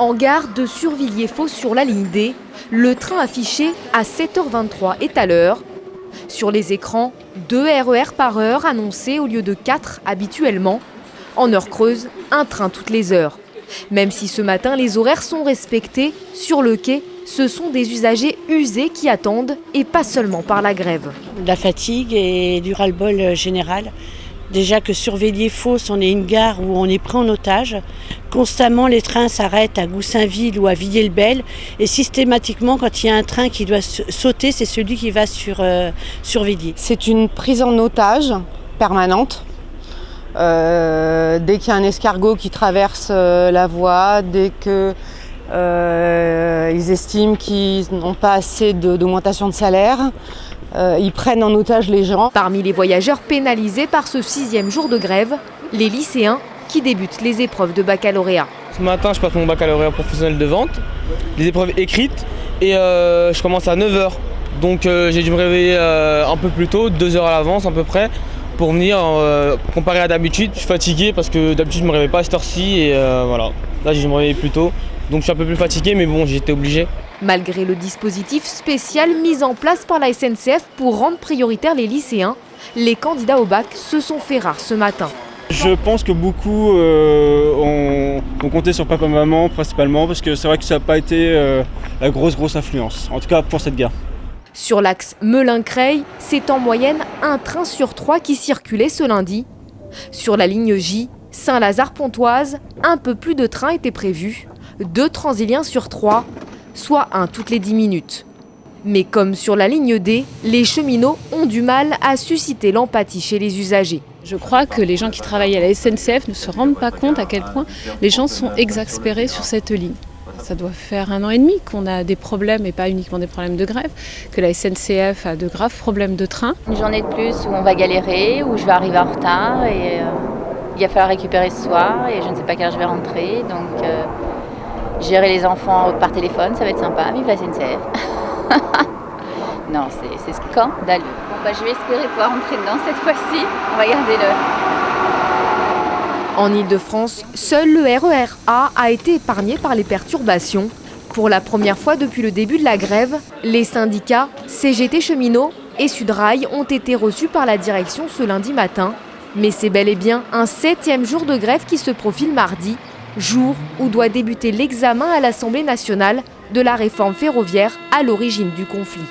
En gare de Survilliers-Faux sur la ligne D, le train affiché à 7h23 est à l'heure. Sur les écrans, 2 RER par heure annoncés au lieu de 4 habituellement. En heure creuse, un train toutes les heures. Même si ce matin les horaires sont respectés, sur le quai, ce sont des usagers usés qui attendent et pas seulement par la grève. De la fatigue et du ras-le-bol général. Déjà que Survilliers-Faux, on est une gare où on est pris en otage. Constamment, les trains s'arrêtent à Goussainville ou à Villiers-le-Bel. Et systématiquement, quand il y a un train qui doit sauter, c'est celui qui va sur Villiers. C'est une prise en otage permanente. Dès qu'il y a un escargot qui traverse la voie, dès que ils estiment qu'ils n'ont pas assez d'augmentation de salaire, ils prennent en otage les gens. Parmi les voyageurs pénalisés par ce 6e jour de grève, les lycéens qui débutent les épreuves de baccalauréat. Ce matin, je passe mon baccalauréat professionnel de vente, les épreuves écrites, et je commence à 9h. Donc j'ai dû me réveiller un peu plus tôt, 2 heures à l'avance à peu près, pour venir comparé à d'habitude. Je suis fatigué parce que d'habitude je ne me réveille pas à cette heure-ci, et voilà. Là j'ai dû me réveiller plus tôt, donc je suis un peu plus fatigué, mais bon, j'étais obligé. Malgré le dispositif spécial mis en place par la SNCF pour rendre prioritaires les lycéens, les candidats au bac se sont fait rares ce matin. Je pense que beaucoup ont compté sur papa-maman principalement, parce que c'est vrai que ça n'a pas été la grosse affluence, en tout cas pour cette gare. Sur l'axe Melun-Creil, c'est en moyenne un train sur 3 qui circulait ce lundi. Sur la ligne J, Saint-Lazare-Pontoise, un peu plus de trains étaient prévus, 2 Transiliens sur 3, soit 1 toutes les 10 minutes. Mais comme sur la ligne D, les cheminots ont du mal à susciter l'empathie chez les usagers. Je crois que les gens qui travaillent à la SNCF ne se rendent pas compte à quel point les gens sont exaspérés sur cette ligne. Ça doit faire 1 an et demi qu'on a des problèmes, et pas uniquement des problèmes de grève, que la SNCF a de graves problèmes de train. Une journée de plus où on va galérer, où je vais arriver en retard et il va falloir récupérer ce soir et je ne sais pas quelle heure je vais rentrer. Donc gérer les enfants par téléphone, ça va être sympa, vive la SNCF. Non, c'est scandaleux. Bon, je vais espérer pouvoir rentrer dedans cette fois-ci. On va garder l'heure. En Ile-de-France, seul le RER A a été épargné par les perturbations. Pour la première fois depuis le début de la grève, les syndicats CGT Cheminots et Sudrail ont été reçus par la direction ce lundi matin. Mais c'est bel et bien un 7e jour de grève qui se profile mardi, jour où doit débuter l'examen à l'Assemblée nationale de la réforme ferroviaire à l'origine du conflit.